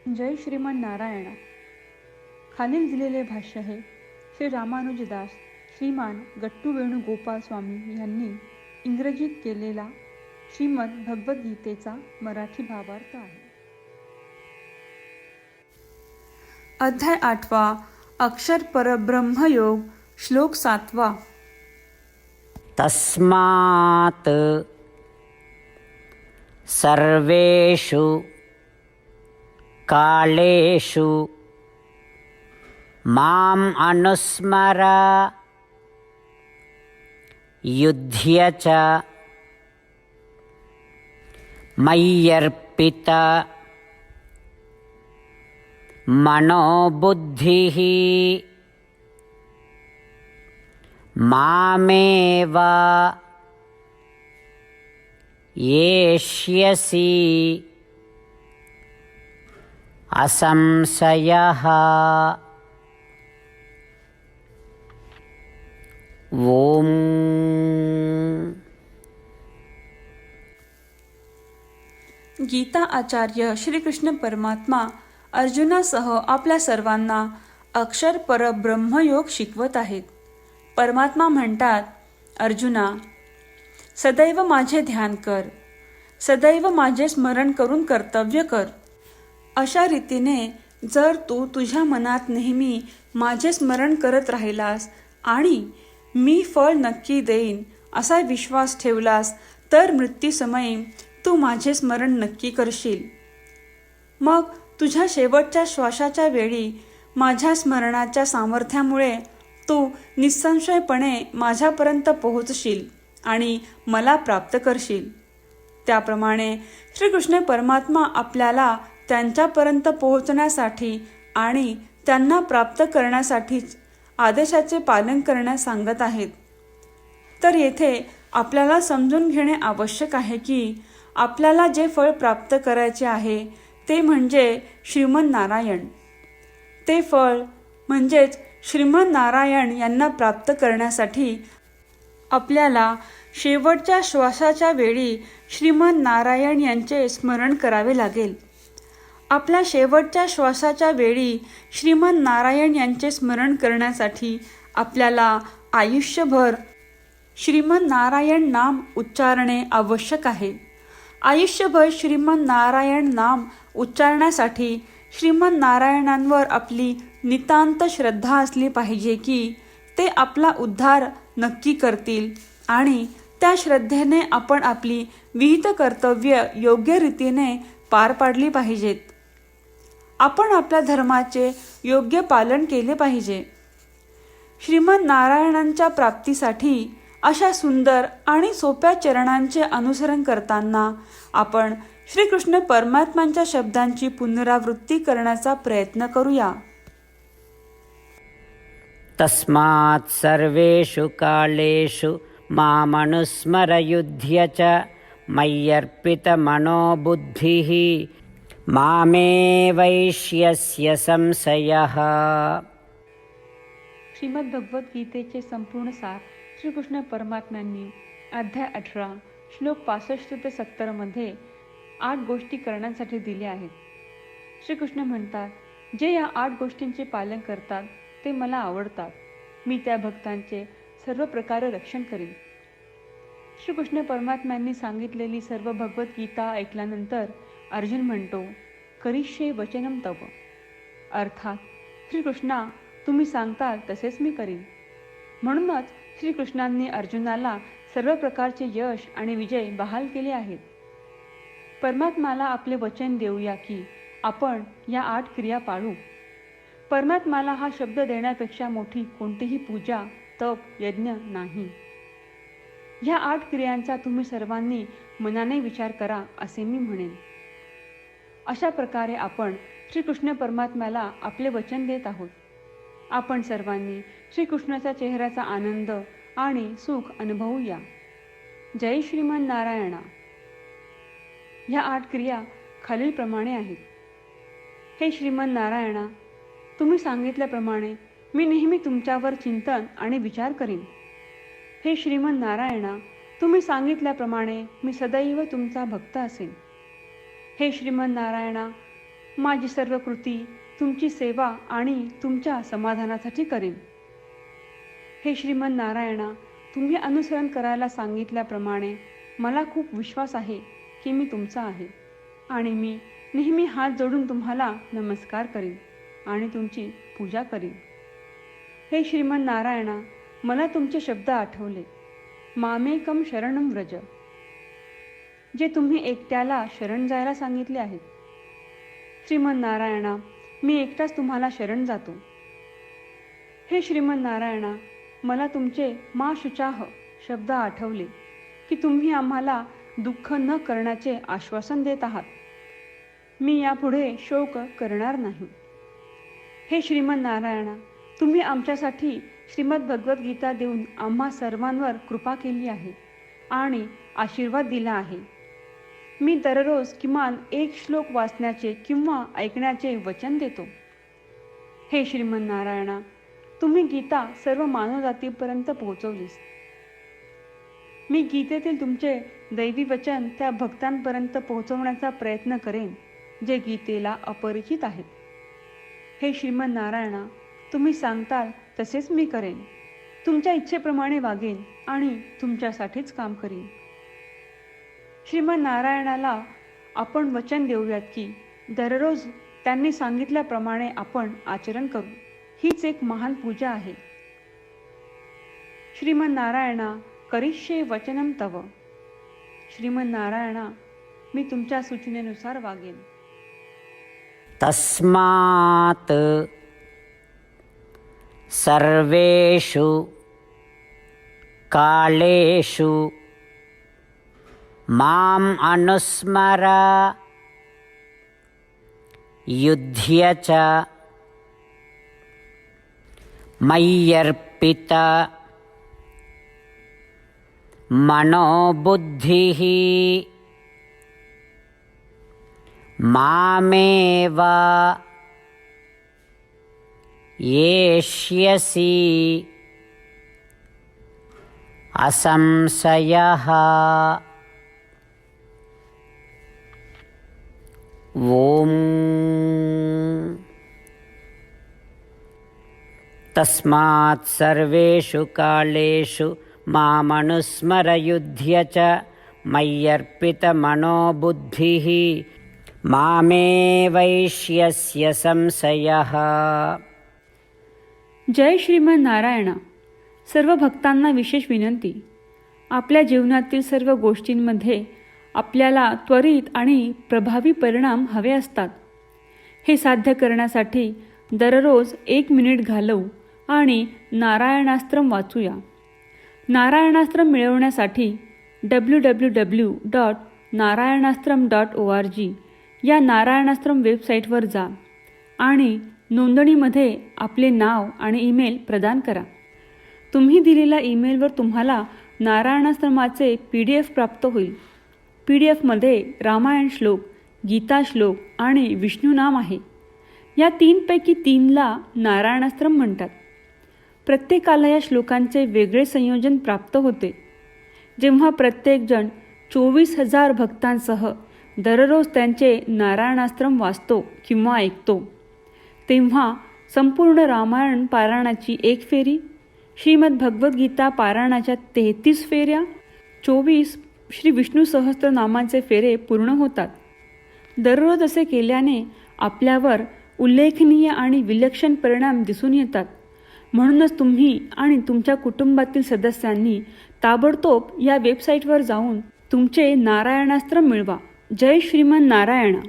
जय श्रीमान नारायणा. खालील दिलेले भाष्य हे श्री रामानुजदास श्रीमान गट्टू वेणुगोपाल स्वामी यांनी इंग्रजीत केलेला श्रीमद भगवद्गीतेचा मराठी भावार्थ आहे. अध्याय 8 अक्षर परब्रह्मयोग श्लोक 7. तस्मात् सर्वेषु कालेषु माम् अनुस्मर युध्य च मय्यर्पित मनोबुद्धिः मामेव येष्यसि असंशयः. ओम. गीता आचार्य श्रीकृष्ण परमात्मा अर्जुनासह आपल्या सर्वांना अक्षर परब्रह्मयोग शिकवत आहेत. परमात्मा म्हणतात, अर्जुना, सदैव माझे ध्यान कर, सदैव माझे स्मरण करून कर्तव्य कर. अशा रीतीने जर तू तुझ्या मनात नेहमी माझे स्मरण करत राहिलास आणि मी फळ नक्की देईन असा विश्वास ठेवलास तर मृत्यूसमयी तू माझे स्मरण नक्की करशील. मग तुझ्या शेवटच्या श्वासाच्या वेळी माझ्या स्मरणाच्या सामर्थ्यामुळे तू निसंशयपणे माझ्यापर्यंत पोहोचशील आणि मला प्राप्त करशील. त्याप्रमाणे श्रीकृष्ण परमात्मा आपल्याला त्यांच्यापर्यंत पोहोचण्यासाठी आणि त्यांना प्राप्त करण्यासाठीच आदेशाचे पालन करण्यास सांगत आहेत. तर येथे आपल्याला समजून घेणे आवश्यक आहे की आपल्याला जे फळ प्राप्त करायचे आहे ते म्हणजे श्रीमन नारायण. ते फळ म्हणजेच श्रीमन नारायण यांना प्राप्त करण्यासाठी आपल्याला शेवटच्या श्वासाच्या वेळी श्रीमन नारायण यांचे स्मरण करावे लागेल. आपल्या शेवटच्या श्वासाच्या वेळी श्रीमन नारायण यांचे स्मरण करण्यासाठी आपल्याला आयुष्यभर श्रीमन नारायण नाम उच्चारणे आवश्यक आहे. आयुष्यभर श्रीमन नारायण नाम उच्चारण्यासाठी श्रीमन नारायणांवर आपली नितांत श्रद्धा असली पाहिजे की ते आपला उद्धार नक्की करतील आणि त्या श्रद्धेने आपण आपली विहित कर्तव्य योग्य रीतीने पार पाडली पाहिजेत. आपण आपल्या धर्माचे योग्य पालन केले पाहिजे. श्रीमन नारायणांच्या प्राप्तीसाठी अशा सुंदर आणि सोप्या चरणांचे अनुसरण करताना आपण श्रीकृष्ण परमात्म्यांच्या शब्दांची पुनरावृत्ती करण्याचा प्रयत्न करूया. तस्मात् सर्वेषु कालेषु मामनुस्मर युध्य च मय्यर्पित मनोबुद्धिः मामे वैष्यस्य संशयः. श्रीमद भगवद्गीतेचे संपूर्ण सार श्रीकृष्ण परमात्म्यांनी अध्याय 18 श्लोक 65 ते 70 मध्ये 8 गोष्टी करण्यासाठी दिल्या आहेत. श्रीकृष्ण म्हणतात, जे या 8 गोष्टींचे पालन करतात ते मला आवडतात. मी त्या भक्तांचे सर्व प्रकारे रक्षण करीन. श्रीकृष्ण परमात्म्यांनी सांगितलेली सर्व भगवद्गीता ऐकल्यानंतर अर्जुन म्हणतो, करिष्ये वचनम तव. अर्थात श्रीकृष्णा, तुम्ही सांगताल तसेच मी करीन. म्हणूनच श्रीकृष्णांनी अर्जुनाला सर्व प्रकारचे यश आणि विजय बहाल केले आहेत. परमात्म्याला आपले वचन देऊया की आपण या 8 क्रिया पाळू. परमात्म्याला हा शब्द देण्यापेक्षा मोठी कोणतीही पूजा, तप, यज्ञ नाही. ह्या 8 क्रियांचा तुम्ही सर्वांनी मनाने विचार करा असे मी म्हणेन. अशा प्रकारे आपण श्रीकृष्ण परमात्म्याला आपले वचन देत आहोत. आपण सर्वांनी श्रीकृष्णाच्या चेहऱ्याचा आनंद आणि सुख अनुभवूया. जय श्रीमन नारायणा. ह्या 8 क्रिया खालीलप्रमाणे आहेत. हे श्रीमन नारायणा, तुम्ही सांगितल्याप्रमाणे मी नेहमी तुमच्यावर चिंतन आणि विचार करीन. हे श्रीमन नारायणा, तुम्ही सांगितल्याप्रमाणे मी सदैव तुमचा भक्त असेन. हे श्रीमन नारायणा, माझी सर्व कृती तुमची सेवा आणि तुमच्या समाधानासाठी करेन. हे श्रीमन नारायणा, तुम्ही अनुसरण करायला सांगितल्याप्रमाणे मला खूप विश्वास आहे की मी तुमचा आहे आणि मी नेहमी हात जोडून तुम्हाला नमस्कार करीन आणि तुमची पूजा करीन. हे श्रीमन नारायणा, मला तुमचे शब्द आठवले. मामेकम शरणम व्रज, जे तुम्ही एकट्याला शरण जायला सांगितले आहेत. श्रीमन नारायणा, मी एकटाच तुम्हाला शरण जातो. हे श्रीमन नारायणा, मला तुमचे मा शुचाह शब्द आठवले की तुम्ही आम्हाला दुःख न करण्याचे आश्वासन देत आहात. मी यापुढे शोक करणार नाही. हे श्रीमन नारायणा, तुम्ही आमच्यासाठी श्रीमद भगवद्गीता देऊन आम्हा सर्वांवर कृपा केली आहे आणि आशीर्वाद दिला आहे. मी दररोज किमान एक श्लोक वाचण्याचे किंवा ऐकण्याचे वचन देतो. हे श्रीमन नारायणा, तुम्ही गीता सर्व मानवजातीपर्यंत पोहोचवलीस. मी गीतेतील तुमचे दैवी वचन त्या भक्तांपर्यंत पोहोचवण्याचा प्रयत्न करेन जे गीतेला अपरिचित आहेत. हे श्रीमन नारायणा, तुम्ही सांगताल तसेच मी करेन. तुमच्या इच्छेप्रमाणे वागेन आणि तुमच्यासाठीच काम करीन. श्रीमन नारायणाला आपण वचन देऊयात की दररोज त्यांनी सांगितल्याप्रमाणे आपण आचरण करू. हीच एक महान पूजा आहे. श्रीमन नारायणा, करिष्ये वचनम तव. श्रीमन नारायणा, मी तुमच्या सूचनेनुसार वागेन. तस्मात् सर्वेषु कालेषु माम् अनुस्मर युध्य च मय्यर्पित मनोबुद्धिः मामेव येष्यसि असंशयः. ओम तस्मात् सर्वेषु कालेषु मामनुस्मर युध्य च मय्यर्पित मनोबुद्धिः मामे वैष्यस्य संशयः. जय श्रीमन नारायणा. सर्व भक्तांना विशेष विनंती. आपल्या जीवनातील सर्व गोष्टींमध्ये आपल्याला त्वरित आणि प्रभावी परिणाम हवे असतात. हे साध्य करण्यासाठी दररोज 1 मिनिट घालवू आणि नारायणास्त्रम वाचूया. नारायणास्त्रम मिळवण्यासाठी www.narayanaastram.org या नारायणास्त्रम वेबसाईटवर जा आणि नोंदणीमध्ये आपले नाव आणि ईमेल प्रदान करा. तुम्ही दिलेल्या ईमेलवर तुम्हाला नारायणास्त्रमाचे PDF प्राप्त होईल. PDFमध्ये रामायण श्लोक, गीता श्लोक आणि विष्णू नाम आहे. या 3 पैकी 3ला नारायणास्त्रम म्हणतात. प्रत्येकाला या श्लोकांचे वेगळे संयोजन प्राप्त होते. जेव्हा प्रत्येकजण 24,000 भक्तांसह दररोज त्यांचे नारायणास्त्रम वाचतो किंवा ऐकतो, तेव्हा संपूर्ण रामायण पारायणाची 1 फेरी, श्रीमद भगवद्गीता पारायणाच्या 33 फेऱ्या, 24 श्री विष्णू सहस्त्रनामांचे फेरे पूर्ण होतात. दररोज असे केल्याने आपल्यावर उल्लेखनीय आणि विलक्षण परिणाम दिसून येतात. म्हणूनच तुम्ही आणि तुमच्या कुटुंबातील सदस्यांनी ताबडतोब या वेबसाईटवर जाऊन तुमचे नारायणास्त्र मिळवा. जय श्रीमन नारायणा.